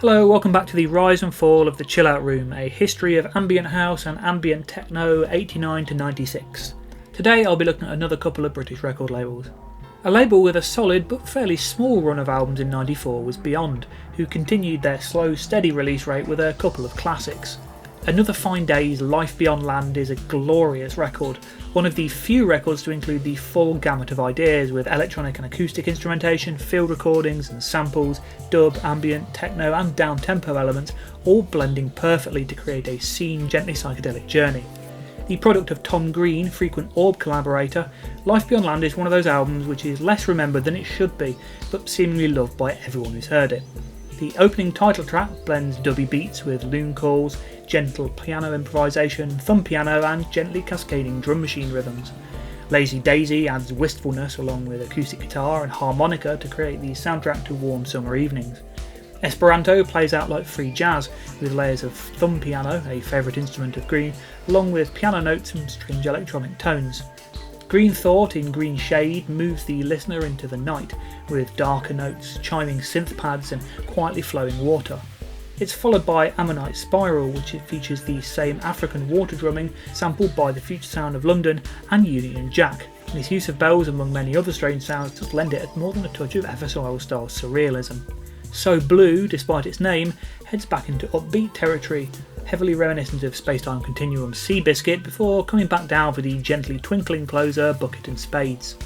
Hello, welcome back to the Rise and Fall of the Chill Out Room, a history of ambient house and ambient techno 89 to 96. Today I'll be looking at another couple of British record labels. A label with a solid but fairly small run of albums in 94 was Beyond, who continued their slow steady release rate with a couple of classics. Another Fine Day's Life Beyond Land is a glorious record, one of the few records to include the full gamut of ideas with electronic and acoustic instrumentation, field recordings and samples, dub, ambient, techno and down-tempo elements all blending perfectly to create a scene gently psychedelic journey. The product of Tom Green, frequent Orb collaborator, Life Beyond Land is one of those albums which is less remembered than it should be, but seemingly loved by everyone who's heard it. The opening title track blends dubby beats with loon calls, gentle piano improvisation, thumb piano and gently cascading drum machine rhythms. Lazy Daisy adds wistfulness along with acoustic guitar and harmonica to create the soundtrack to warm summer evenings. Esperanto plays out like free jazz with layers of thumb piano, a favourite instrument of Green, along with piano notes and strange electronic tones. Green Thought in Green Shade moves the listener into the night with darker notes, chiming synth pads and quietly flowing water. It's followed by Ammonite Spiral, which features the same African water drumming sampled by the future sound of London and Union Jack. And its use of bells among many other strange sounds does lend it more than a touch of FSOL style surrealism. So Blue, despite its name, heads back into upbeat territory, heavily reminiscent of Spacetime Continuum's Seabiscuit before coming back down for the gently twinkling closer Bucket and Spades.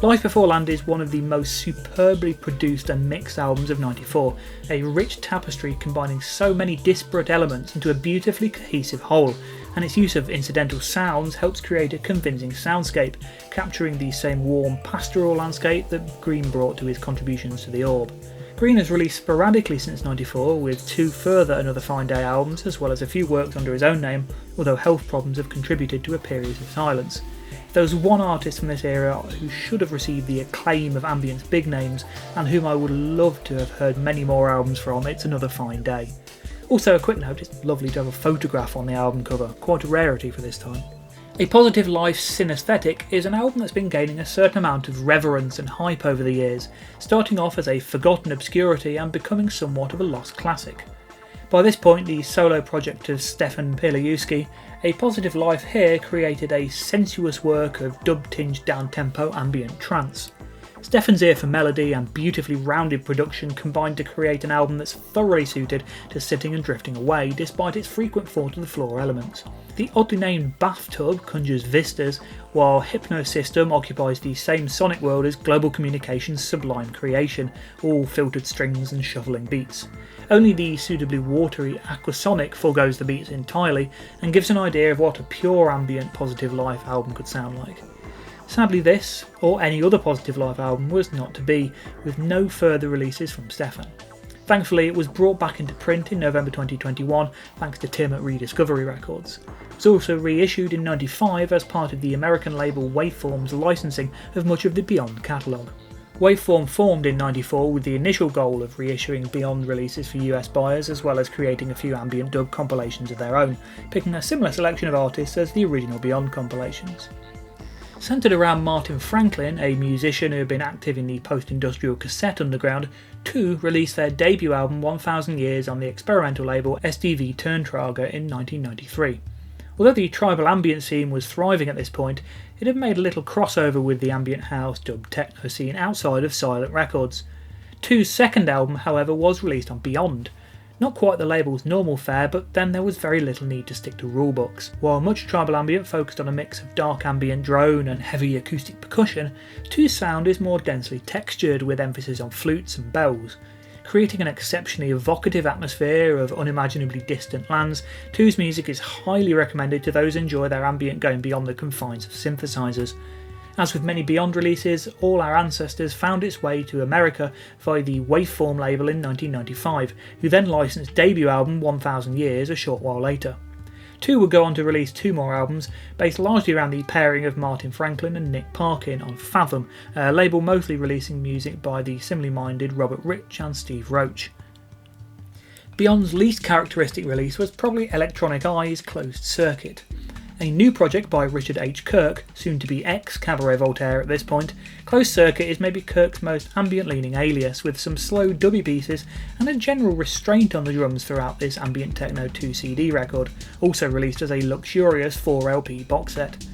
Life Before Land is one of the most superbly produced and mixed albums of 94, a rich tapestry combining so many disparate elements into a beautifully cohesive whole, and its use of incidental sounds helps create a convincing soundscape, capturing the same warm pastoral landscape that Green brought to his contributions to the Orb. Green has released sporadically since 94, with two further Another Fine Day albums, as well as a few works under his own name, although health problems have contributed to a period of silence. There was one artist from this era who should have received the acclaim of ambient's big names, and whom I would love to have heard many more albums from. It's Another Fine Day. Also, a quick note, it's lovely to have a photograph on the album cover, quite a rarity for this time. A Positive Life Synaesthetic is an album that's been gaining a certain amount of reverence and hype over the years, starting off as a forgotten obscurity and becoming somewhat of a lost classic. By this point, the solo project of Stefan Pilaewski, A Positive Life here created a sensuous work of dub-tinged down-tempo ambient trance. Stefan's ear for melody and beautifully rounded production combined to create an album that's thoroughly suited to sitting and drifting away, despite its frequent fall-to-the-floor elements. The oddly named Bathtub conjures vistas, while Hypnosystem occupies the same sonic world as Global Communications' sublime creation, all filtered strings and shuffling beats. Only the suitably watery Aquasonic forgoes the beats entirely and gives an idea of what a pure ambient Positive Life album could sound like. Sadly this, or any other Positive Life album, was not to be, with no further releases from Stefan. Thankfully it was brought back into print in November 2021 thanks to Tim at Rediscovery Records. It was also reissued in 95 as part of the American label Waveform's licensing of much of the Beyond catalogue. Waveform formed in 94 with the initial goal of reissuing Beyond releases for US buyers, as well as creating a few ambient dub compilations of their own, picking a similar selection of artists as the original Beyond compilations. Centred around Martin Franklin, a musician who had been active in the post-industrial cassette underground, Toop released their debut album 1000 Years on the experimental label SDV Turntrager in 1993. Although the tribal ambient scene was thriving at this point, it had made a little crossover with the ambient house dub techno scene outside of Silent Records. Toop's second album, however, was released on Beyond. Not quite the label's normal fare, but then there was very little need to stick to rulebooks. While much tribal ambient focused on a mix of dark ambient drone and heavy acoustic percussion, Toop's sound is more densely textured with emphasis on flutes and bells. Creating an exceptionally evocative atmosphere of unimaginably distant lands, Toop's music is highly recommended to those who enjoy their ambient going beyond the confines of synthesizers. As with many Beyond releases, All Our Ancestors found its way to America via the Waveform label in 1995, who then licensed debut album 1000 Years a short while later. Toop would go on to release two more albums, based largely around the pairing of Martin Franklin and Nick Parkin on Fathom, a label mostly releasing music by the similarly minded Robert Rich and Steve Roach. Beyond's least characteristic release was probably Electronic Eye's Closed Circuit. A new project by Richard H. Kirk, soon to be ex-Cabaret Voltaire at this point, Closed Circuit is maybe Kirk's most ambient-leaning alias, with some slow dubby pieces and a general restraint on the drums throughout this Ambient Techno 2 CD record, also released as a luxurious 4LP box set.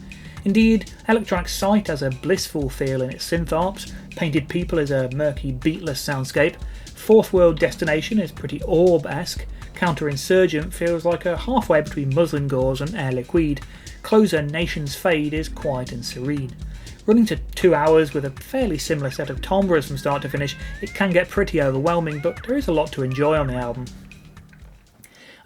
Indeed, Electronic Sight has a blissful feel in its synth arps, Painted People is a murky beatless soundscape, Fourth World Destination is pretty Orb-esque, Counterinsurgent feels like a halfway between Muslin Gauze and Air Liquide, Closer Nation's Fade is quiet and serene. Running to 2 hours with a fairly similar set of timbres from start to finish, it can get pretty overwhelming, but there is a lot to enjoy on the album.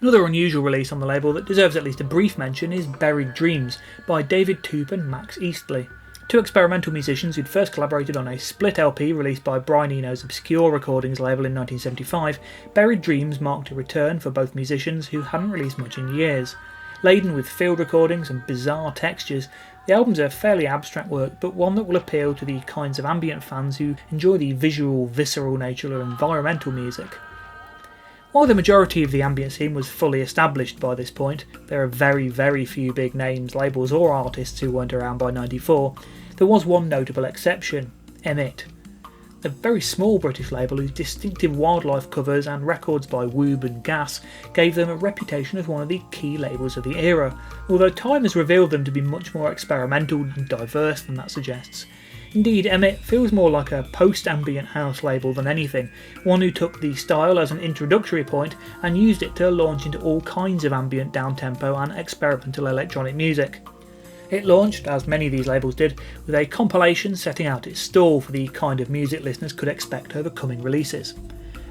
Another unusual release on the label that deserves at least a brief mention is Buried Dreams by David Toop and Max Eastley. Two experimental musicians who'd first collaborated on a split LP released by Brian Eno's Obscure Recordings label in 1975, Buried Dreams marked a return for both musicians who hadn't released much in years. Laden with field recordings and bizarre textures, the album's a fairly abstract work, but one that will appeal to the kinds of ambient fans who enjoy the visual, visceral nature of environmental music. While the majority of the ambient scene was fully established by this point, there are very few big names, labels or artists who weren't around by '94, there was one notable exception, Emit. A very small British label whose distinctive wildlife covers and records by Woob and Gas gave them a reputation as one of the key labels of the era, although time has revealed them to be much more experimental and diverse than that suggests. Indeed, Emmet feels more like a post-ambient house label than anything, one who took the style as an introductory point and used it to launch into all kinds of ambient downtempo and experimental electronic music. It launched, as many of these labels did, with a compilation setting out its stall for the kind of music listeners could expect over coming releases.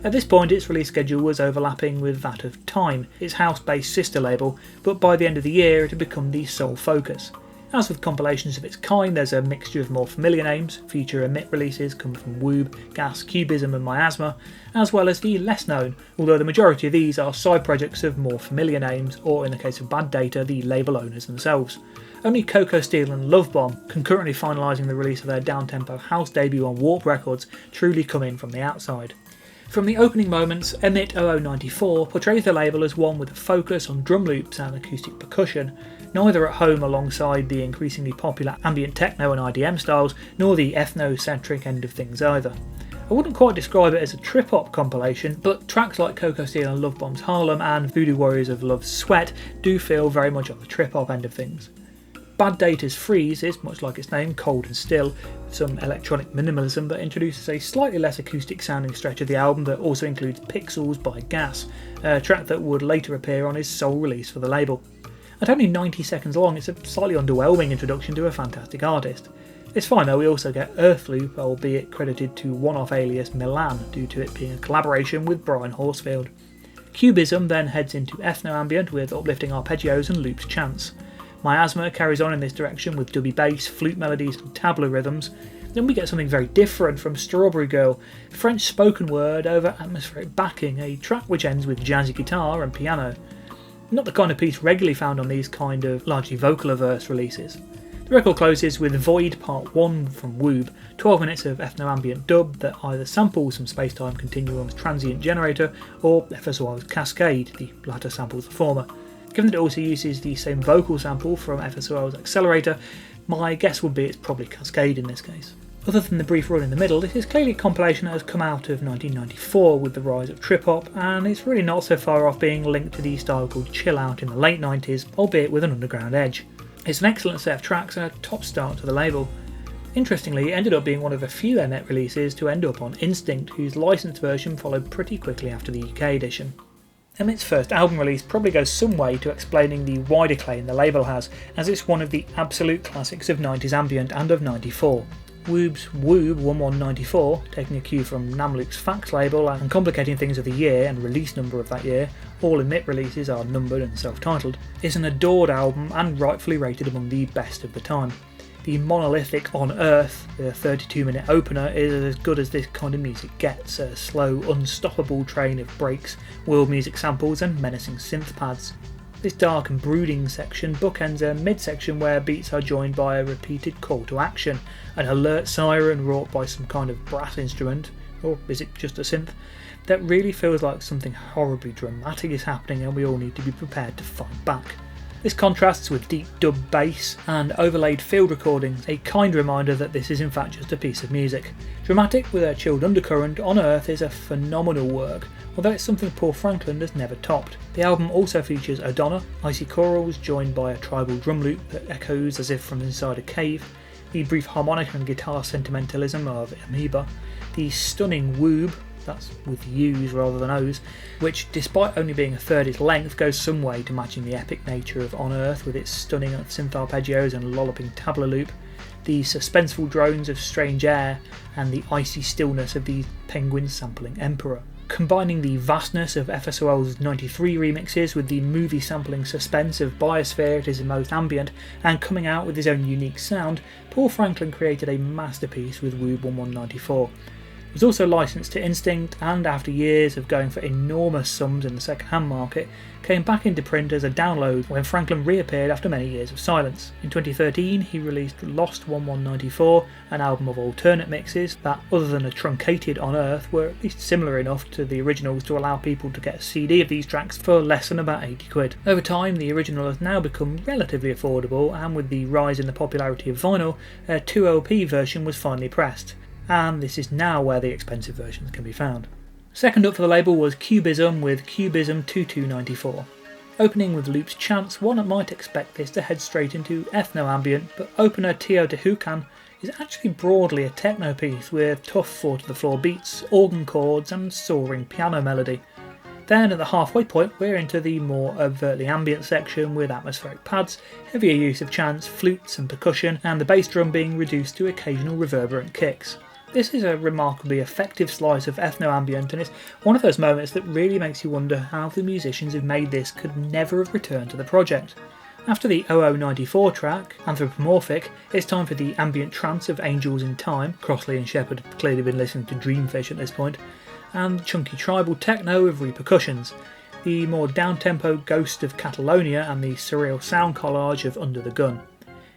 At this point its release schedule was overlapping with that of Time, its house-based sister label, but by the end of the year it had become the sole focus. As with compilations of its kind, there's a mixture of more familiar names. Future Emit releases come from Woob, Gas, Qubism and Miasma, as well as the less known, although the majority of these are side projects of more familiar names, or in the case of Bad Data, the label owners themselves. Only Coco Steel and Love Bomb, concurrently finalising the release of their downtempo house debut on Warp Records, truly come in from the outside. From the opening moments, Emit 0094 portrays the label as one with a focus on drum loops and acoustic percussion, neither at home alongside the increasingly popular ambient techno and IDM styles, nor the ethno-centric end of things either. I wouldn't quite describe it as a trip-hop compilation, but tracks like Coco Steel and Love Bomb's Harlem and Voodoo Warriors of Love's Sweat do feel very much on the trip-hop end of things. Bad Data's Freeze is, much like its name, cold and still, with some electronic minimalism that introduces a slightly less acoustic sounding stretch of the album that also includes Pixels by Gas, a track that would later appear on his sole release for the label. At only 90 seconds long, it's a slightly underwhelming introduction to a fantastic artist. It's fine though, we also get Earthloop, albeit credited to one-off alias Milan due to it being a collaboration with Brian Horsfield. Qubism then heads into ethno-ambient with uplifting arpeggios and loops chants. Miasma carries on in this direction with dubby bass, flute melodies and tabla rhythms. Then we get something very different from Strawberry Girl, French spoken word over atmospheric backing, a track which ends with jazzy guitar and piano. Not the kind of piece regularly found on these kind of largely vocal-averse releases. The record closes with Void Part 1 from Woob, 12 minutes of ethno-ambient dub that either samples from Space-Time Continuum's Transient Generator or FSOI's Cascade, the latter samples the former. Given that it also uses the same vocal sample from FSOI's Accelerator, my guess would be it's probably Cascade in this case. Other than the brief run in the middle, this is clearly a compilation that has come out of 1994 with the rise of trip-hop, and it's really not so far off being linked to the style called chill out in the late 90s, albeit with an underground edge. It's an excellent set of tracks and a top start to the label. Interestingly, it ended up being one of a few Emmet releases to end up on Instinct, whose licensed version followed pretty quickly after the UK edition. Emmet's first album release probably goes some way to explaining the wide acclaim the label has, as it's one of the absolute classics of 90s ambient and of 94. Woob's Woob 1194, taking a cue from Namlook's Fax label and complicating things with the year and release number of that year, all Emmet releases are numbered and self-titled, is an adored album and rightfully rated among the best of the time. The monolithic On Earth, the 32-minute opener, is as good as this kind of music gets, a slow, unstoppable train of breaks, world music samples and menacing synth pads. This dark and brooding section bookends a midsection where beats are joined by a repeated call to action, an alert siren wrought by some kind of brass instrument, or is it just a synth, that really feels like something horribly dramatic is happening and we all need to be prepared to fight back. This contrasts with deep dub bass and overlaid field recordings, a kind reminder that this is in fact just a piece of music. Dramatic with a chilled undercurrent, On Earth is a phenomenal work, although it's something Paul Franklin has never topped. The album also features a Donna, icy chorals joined by a tribal drum loop that echoes as if from inside a cave, the brief harmonica and guitar sentimentalism of Amoeba, the stunning Woob, that's with U's rather than O's, which despite only being a third its length goes some way to matching the epic nature of On Earth with its stunning synth arpeggios and lolloping tabla loop, the suspenseful drones of Strange Air, and the icy stillness of the penguins sampling Emperor. Combining the vastness of FSOL's 93 remixes with the movie sampling suspense of Biosphere at his most ambient, and coming out with his own unique sound, Paul Franklin created a masterpiece with Woob 1194. It was also licensed to Instinct, and after years of going for enormous sums in the second-hand market, came back into print as a download when Franklin reappeared after many years of silence. In 2013 he released Lost 1194, an album of alternate mixes that, other than a truncated On Earth, were at least similar enough to the originals to allow people to get a CD of these tracks for less than about 80 quid. Over time the original has now become relatively affordable, and with the rise in the popularity of vinyl, a 2LP version was finally pressed, and this is now where the expensive versions can be found. Second up for the label was Qubism with Qubism 2294. Opening with Loop's Chance, one might expect this to head straight into ethno-ambient, but opener Tio de Hucan is actually broadly a techno piece with tough 4-to-the-floor beats, organ chords and soaring piano melody. Then at the halfway point we're into the more overtly ambient section with atmospheric pads, heavier use of chants, flutes and percussion, and the bass drum being reduced to occasional reverberant kicks. This is a remarkably effective slice of ethno-ambient, and it's one of those moments that really makes you wonder how the musicians who made this could never have returned to the project. After the 0094 track, Anthropomorphic, it's time for the ambient trance of Angels in Time. Crossley and Shepherd have clearly been listening to Dreamfish at this point, and chunky tribal techno of Repercussions, the more down-tempo Ghost of Catalonia and the surreal sound collage of Under the Gun.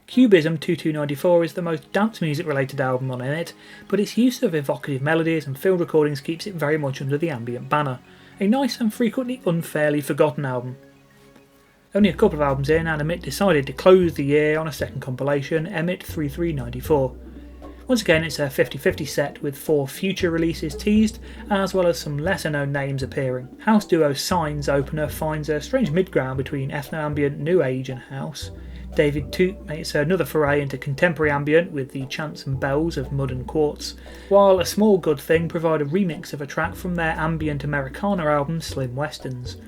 Qubism 2294 is the most dance music related album on it, but its use of evocative melodies and field recordings keeps it very much under the ambient banner. A nice and frequently unfairly forgotten album. Only a couple of albums in, and Emit decided to close the year on a second compilation, Emit 3394. Once again it's a 50-50 set with 4 future releases teased, as well as some lesser known names appearing. House duo Signs opener finds a strange mid-ground between ethno-ambient, new age and house. David Toop makes another foray into contemporary ambient with the chants and bells of Mud and Quartz, while A Small Good Thing provide a remix of a track from their ambient Americana album Slim Westerns.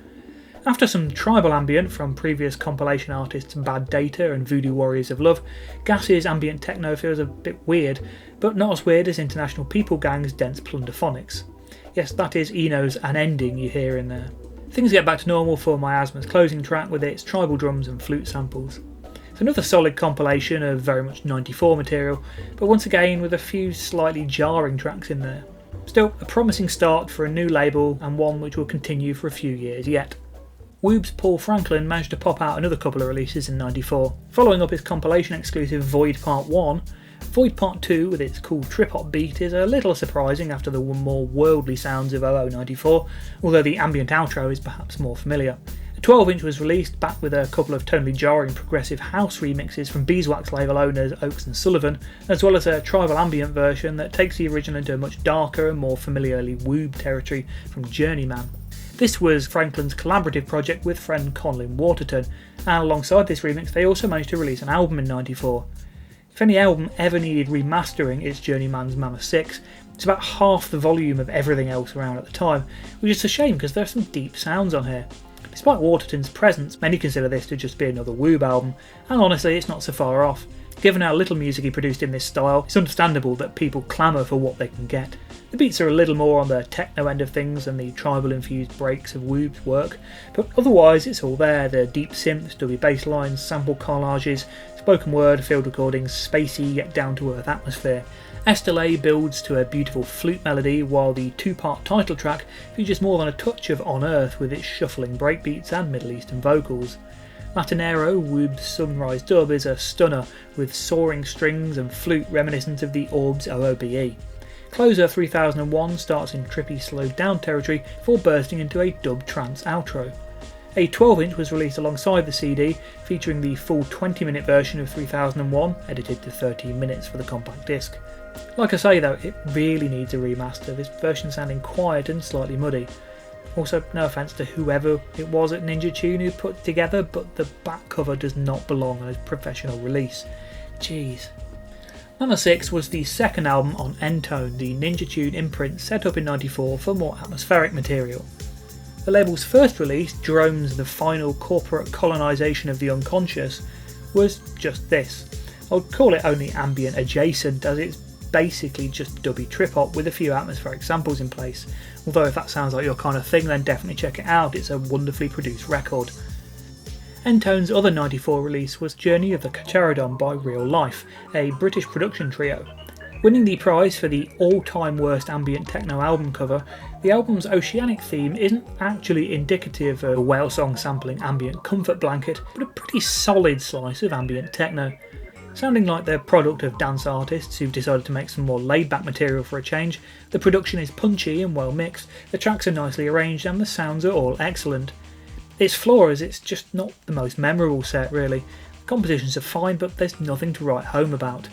After some tribal ambient from previous compilation artists Bad Data and Voodoo Warriors of Love, Gas's ambient techno feels a bit weird, but not as weird as International People Gang's dense plunderphonics. Yes, that is Eno's An Ending you hear in there. Things get back to normal for Miasma's closing track with its tribal drums and flute samples. It's another solid compilation of very much 94 material, but once again with a few slightly jarring tracks in there. Still, a promising start for a new label, and one which will continue for a few years yet. Woob's Paul Franklin managed to pop out another couple of releases in 94. Following up his compilation exclusive Void Part 1, Void Part 2 with its cool trip-hop beat is a little surprising after the more worldly sounds of 0094, although the ambient outro is perhaps more familiar. A 12-inch was released, back with a couple of tonally jarring progressive house remixes from Beeswax label owners Oakes and Sullivan, as well as a tribal ambient version that takes the original into a much darker and more familiarly Woob territory from Journeyman. This was Franklin's collaborative project with friend Colin Waterton, and alongside this remix they also managed to release an album in 94. If any album ever needed remastering, it's Journeyman's Mama 6. It's about half the volume of everything else around at the time, which is a shame because there are some deep sounds on here. Despite Waterton's presence, many consider this to just be another Woob album, and honestly it's not so far off. Given how little music he produced in this style, it's understandable that people clamour for what they can get. The beats are a little more on the techno end of things than the tribal-infused breaks of Woob's work, but otherwise it's all there: the deep synths, dubby bass lines, sample collages, spoken word, field recordings, spacey yet down-to-earth atmosphere. Eastley builds to a beautiful flute melody, while the 2-part title track features more than a touch of On Earth with its shuffling breakbeats and Middle Eastern vocals. Latinero, Woob's Sunrise dub, is a stunner with soaring strings and flute reminiscent of the Orb's OOBE. Closer 3001 starts in trippy slowed down territory before bursting into a dub trance outro. A 12-inch was released alongside the CD, featuring the full 20-minute version of 3001, edited to 13 minutes for the compact disc. Like I say though, it really needs a remaster, this version sounding quiet and slightly muddy. Also, no offence to whoever it was at Ninja Tune who put it together, but the back cover does not belong on a professional release. Jeez. Number 6 was the second album on N-Tone, the Ninja Tune imprint set up in '94 for more atmospheric material. The label's first release, Drome's The Final Corporate Colonization of the Unconscious, was just this. I would call it only ambient adjacent, as it's basically just dubby trip-hop with a few atmospheric samples in place. Although if that sounds like your kind of thing, then definitely check it out, it's a wonderfully produced record. N-Tone's other '94 release was Journey of the Carcharadon by Real Life, a British production trio. Winning the prize for the all-time worst ambient techno album cover, the album's oceanic theme isn't actually indicative of a whale song sampling ambient comfort blanket, but a pretty solid slice of ambient techno. Sounding like the product of dance artists who've decided to make some more laid-back material for a change, the production is punchy and well mixed, the tracks are nicely arranged and the sounds are all excellent. Its flaw is it's just not the most memorable set really. The compositions are fine, but there's nothing to write home about.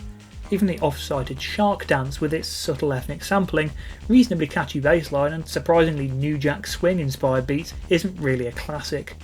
Even the oft-cited Shark Dance with its subtle ethnic sampling, reasonably catchy bassline and surprisingly New Jack Swing inspired beats isn't really a classic.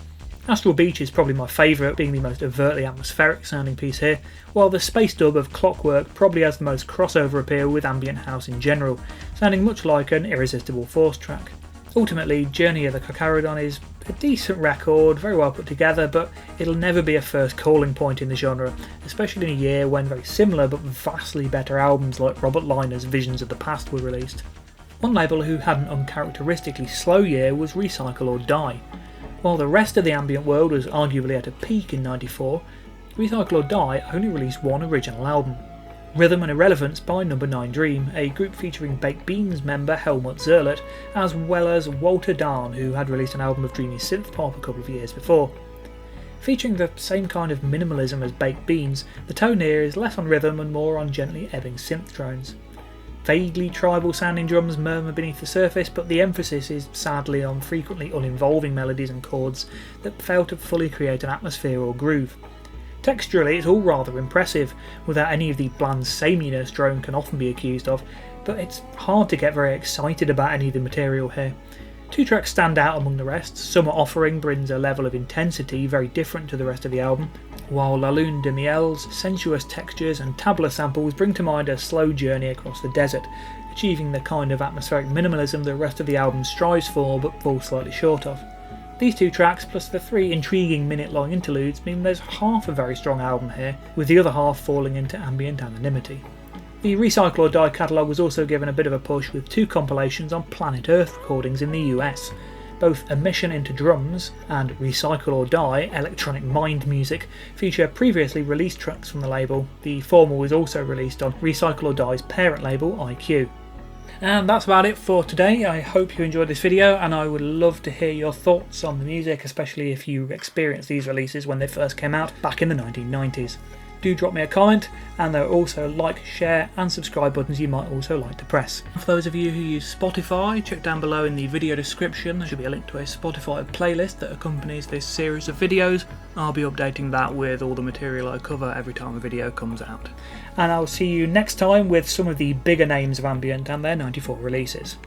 Astral Beach is probably my favourite, being the most overtly atmospheric sounding piece here, while the space dub of Clockwork probably has the most crossover appeal with ambient house in general, sounding much like an Irresistible Force track. Ultimately, Journey of the Carcharadon is a decent record, very well put together, but it'll never be a first calling point in the genre, especially in a year when very similar but vastly better albums like Robert Liner's Visions of the Past were released. One label who had an uncharacteristically slow year was Recycle or Die. While the rest of the ambient world was arguably at a peak in '94, Recycle or Die only released one original album. Rhythm and Irrelevance by Number 9 Dream, a group featuring Baked Beans member Helmut Zerlert, as well as Walter Dahn, who had released an album of dreamy synth-pop a couple of years before. Featuring the same kind of minimalism as Baked Beans, the tone here is less on rhythm and more on gently ebbing synth drones. Vaguely tribal sounding drums murmur beneath the surface, but the emphasis is sadly on frequently uninvolving melodies and chords that fail to fully create an atmosphere or groove. Texturally it's all rather impressive, without any of the bland sameness Drome can often be accused of, but it's hard to get very excited about any of the material here. Two tracks stand out among the rest. Summer Offering brings a level of intensity very different to the rest of the album, while La Lune de Miel's sensuous textures and tabla samples bring to mind a slow journey across the desert, achieving the kind of atmospheric minimalism the rest of the album strives for but falls slightly short of. These two tracks plus the 3 intriguing minute-long interludes mean there's half a very strong album here, with the other half falling into ambient anonymity. The Recycle or Die catalogue was also given a bit of a push with 2 compilations on Planet Earth recordings in the US. Both A Mission into Drums and Recycle or Die Electronic Mind Music feature previously released tracks from the label. The former was also released on Recycle or Die's parent label IQ. And that's about it for today. I hope you enjoyed this video, and I would love to hear your thoughts on the music, especially if you experienced these releases when they first came out back in the 1990s. Do drop me a comment, and there are also like, share and subscribe buttons you might also like to press. For those of you who use Spotify, check down below in the video description, there should be a link to a Spotify playlist that accompanies this series of videos. I'll be updating that with all the material I cover every time a video comes out. And I'll see you next time with some of the bigger names of ambient and their '94 releases.